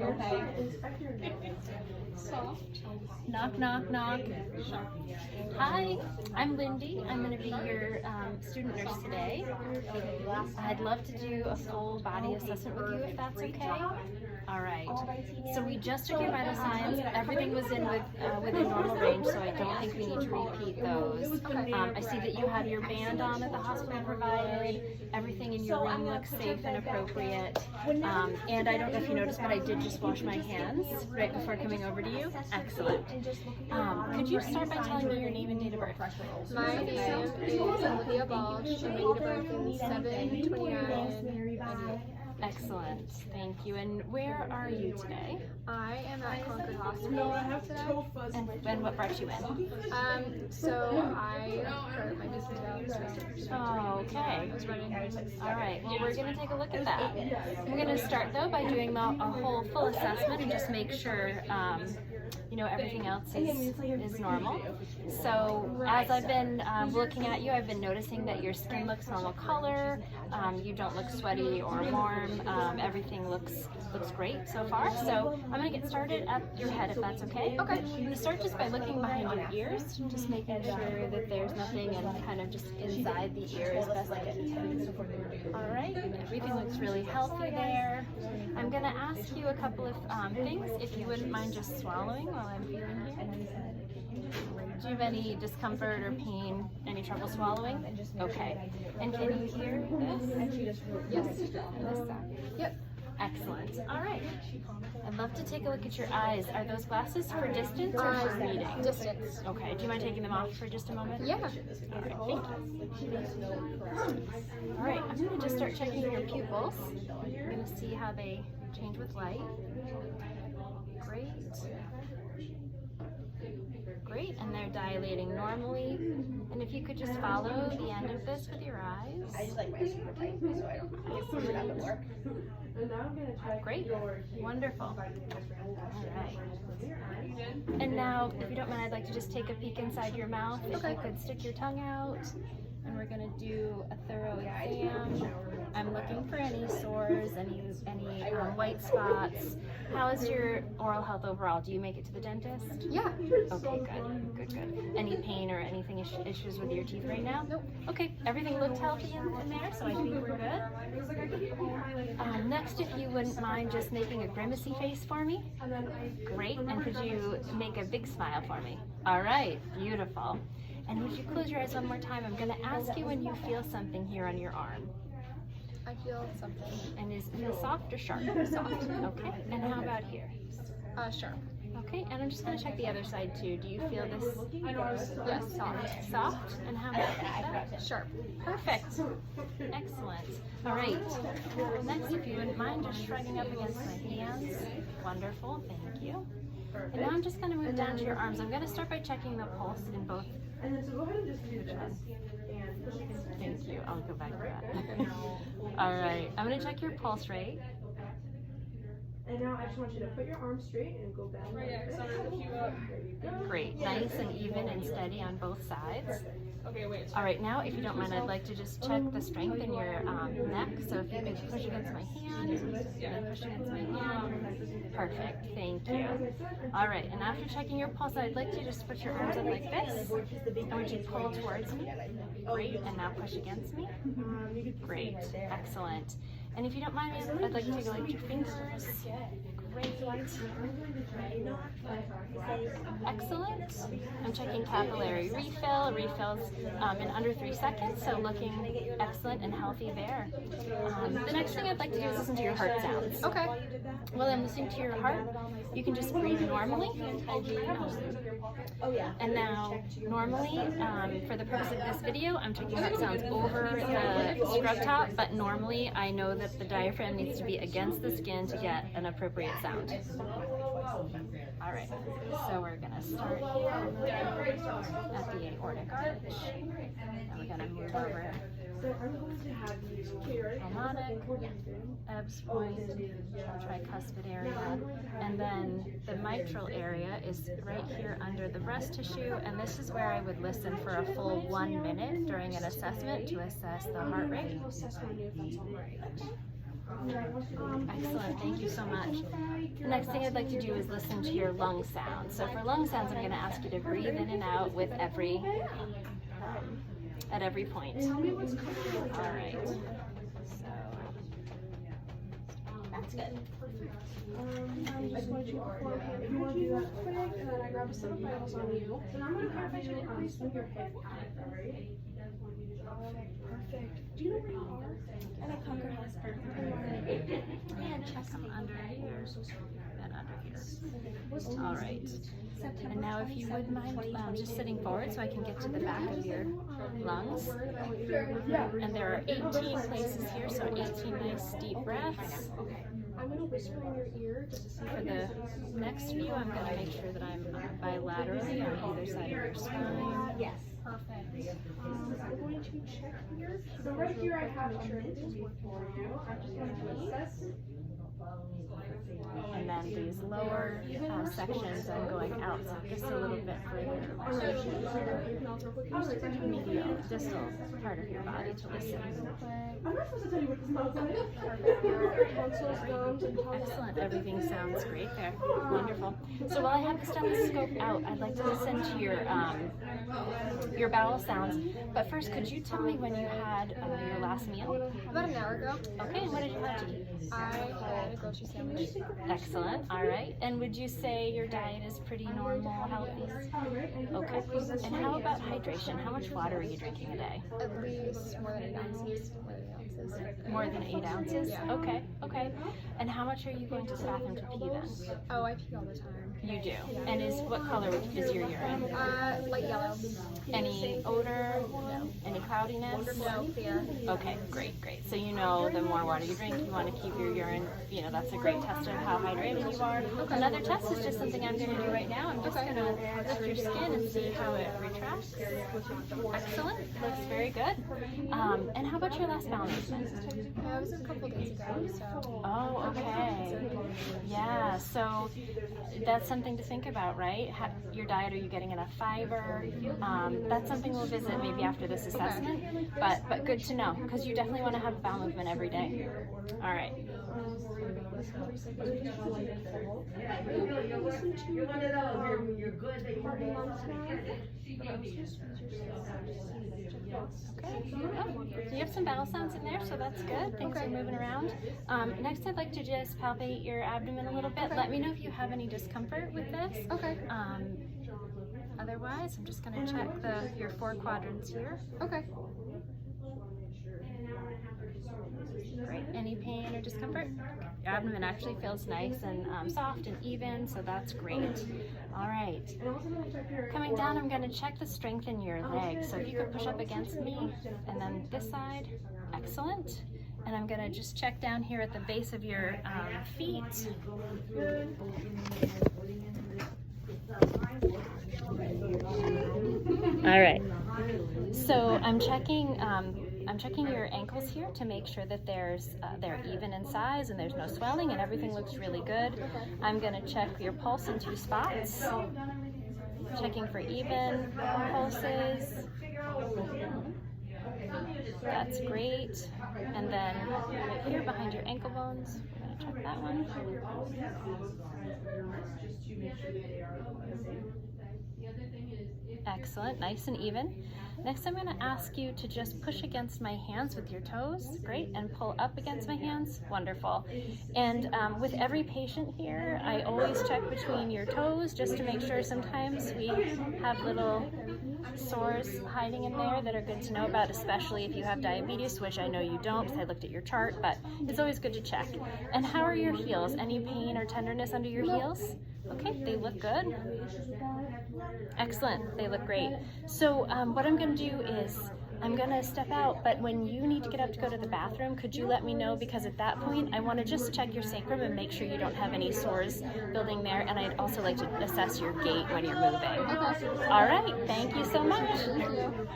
Okay. Knock, knock, knock. Hi, I'm Lindy. I'm going to be your student nurse today. I'd love to do a full body assessment with you if that's okay. All right. So we just took your vital signs. Everything was in within normal range, so I don't think we need to repeat those. I see that you have your band on that the hospital provided. Everything in your room looks safe and appropriate. And I don't know if you noticed, but I did just wash my hands right before coming over to you. Excellent. Could you start by telling me your name and date of birth? My name is Olivia Balch, and my date of birth is 7/29/98. Excellent, thank you. And where are you today? I am at Concord Hospital today. And what brought you in? So I hurt my disc recently. Oh, okay. I was running. All right, well, we're going to take a look at that. We're going to start, though, by doing a whole full assessment and just make sure you know, everything else is normal. So as I've been looking at you, I've been noticing that your skin looks normal color, you don't look sweaty or warm, everything looks great so far. So I'm going to get started at your head if that's okay. Okay. I'm going to start just by looking behind your ears, just making sure that there's nothing and kind of just inside the ear as best I can. All right, everything looks really healthy there. I'm going to ask you a couple of things, if you wouldn't mind just swallowing while I'm feeling here. Do you have any discomfort or pain, any trouble swallowing? Okay. And can you hear this? Yes. And this sound? Yep. Excellent. All right. I'd love to take a look at your eyes. Are those glasses for distance or for reading? Distance. Okay. Do you mind taking them off for just a moment? Yeah. All right. Thank you. All right. I'm going to just start checking your pupils. I'm going to see how they change with light. Great. Great, and they're dilating normally. And if you could just follow the end of this with your eyes. I just like my super tight, so I don't get out of work. Great, wonderful. All right. And now, if you don't mind, I'd like to just take a peek inside your mouth. If you could stick your tongue out. And we're going to do a thorough exam. I'm looking for any sores, any white spots. How is your oral health overall? Do you make it to the dentist? Yeah. Okay, good. Any pain or anything issues with your teeth right now? Nope. Okay, everything looked healthy in there, so I think we're good. Next, if you wouldn't mind just making a grimacy face for me. Great, and could you make a big smile for me? All right, beautiful. And would you close your eyes one more time? I'm going to ask you when you feel something here on your arm. I feel something. And is it feel soft or sharp? Soft. Okay. And how about here? Sharp. Okay. And I'm just going to check the other side too. Do you feel this? Yes. Soft. Soft. And how about that? Sharp. Perfect. Excellent. All right. Next, if you wouldn't mind just shrugging up against my hands. Wonderful. Thank you. And now I'm just going to move down to your arms. I'm going to start by checking the pulse in both. And then so go ahead and just do this. Thank you. I'll go back to that. All right. I'm going to check your pulse rate. And now I just want you to put your arms straight and go back. Great. Nice and even and steady on both sides. All right. Now, if you don't mind, I'd like to just check the strength in your neck. So if you could push against my hand, and then push against my hand. Perfect. Thank you. All right. And after checking your pulse, I'd like you to just put your arms up like this. I want you to pull towards me. Great. And now push against me. Great. Excellent. And if you don't mind, I'd like you to go like your fingers. Great. Excellent. I'm checking capillary refill. Refills in under 3 seconds, so looking excellent and healthy there. The next thing I'd like to do is listen to your heart sounds. Okay. While I'm listening to your heart, you can just breathe normally. And now, normally, for the purpose of this video, I'm taking heart sounds over the scrub top, but normally I know that the diaphragm needs to be against the skin to get an appropriate sound. All right, so we're going to start here at the aortic arch, and we're going to move over pulmonic, Ebbs point, tricuspid area, and then the mitral area is right here under the breast tissue, and this is where I would listen for a full 1 minute during an assessment to assess the heart rate. Excellent, thank you so much. The next thing I'd like to do is listen to your lung sounds. So for lung sounds, I'm going to ask you to breathe in and out with at every point. All right. So that's good. I just want you to perform hand energy real quick, and then I grab a set of vitals on you. And I'm going to have you swing your hip out, alright? Perfect. Do you know where you are? I'm at Conquer Hospital. And chest come under here and under here. All right. And now if you would mind just sitting forward so I can get to the back of your lungs. And there are 18 places here, so 18 nice deep breaths. I'm going to whisper in your ear just to see For the next few, I'm going to make sure that I'm bilaterally on either side of your spine. Yes. Perfect. I'm going to check here. So right here I have everything's working for you. I just want to assess. And then these lower sections, I'm going out just a little bit further. Medial, distal part of your body to listen. I'm not supposed to tell you what this smells like. Tonsils, gums, and tongue. Excellent. Everything sounds great there. Wonderful. So while I have the stethoscope out, I'd like to listen to your bowel sounds. But first, could you tell me when you had your last meal? About an hour ago. Okay, and what did you have to eat? I had a grocery sandwich. Excellent. All right. And would you say your diet is pretty normal, healthy? Okay. And how about hydration? How much water are you drinking a day? At least more than 8 ounces. More than 8 ounces? Yeah. Okay, okay. And how much are you going to the bathroom to pee then? Oh, I pee all the time. You do? And what color is your urine? Light yellow. Any odor? No. Any cloudiness? No, clear. Okay, great, great. So you know the more water you drink, you want to keep your urine, that's a great test of how hydrated you are. Okay. Another test is just something I'm going to do right now. I'm just going to lift your skin and see how it retracts. Excellent. Looks very good. And how about your last bowel movement? It was a couple days ago, so. Oh, okay. Yeah, so that's something to think about, right? Your diet, are you getting enough fiber? That's something we'll visit maybe after this assessment, but good to know, because you definitely want to have a bowel movement every day. All right. Okay. Oh, you have some bowel sounds in there, so that's good. Things are moving around. Next, I'd like to just palpate your abdomen a little bit. Let me know if you have any discomfort with this. Okay. Otherwise, I'm just going to check your 4 quadrants here. Okay. Great. Any pain or discomfort? Your abdomen actually feels nice and soft and even, so that's great. All right. Coming down, I'm going to check the strength in your legs. So if you could push up against me, and then this side. Excellent. And I'm going to just check down here at the base of your feet. All right. So I'm checking your ankles here to make sure that they're even in size and there's no swelling and everything looks really good. I'm going to check your pulse in 2 spots. Checking for even pulses. That's great. And then right here behind your ankle bones, we're going to check that one. Excellent, nice and even. Next, I'm going to ask you to just push against my hands with your toes. Great. And pull up against my hands. Wonderful. And with every patient here, I always check between your toes just to make sure. Sometimes we have little sores hiding in there that are good to know about, especially if you have diabetes, which I know you don't because I looked at your chart, but it's always good to check. And how are your heels? Any pain or tenderness under your heels? Okay, they look good. Excellent, they look great. So what I'm going to do is I'm going to step out, but when you need to get up to go to the bathroom, could you let me know? Because at that point, I want to just check your sacrum and make sure you don't have any sores building there, and I'd also like to assess your gait when you're moving. Okay. All right, thank you so much. Thank you.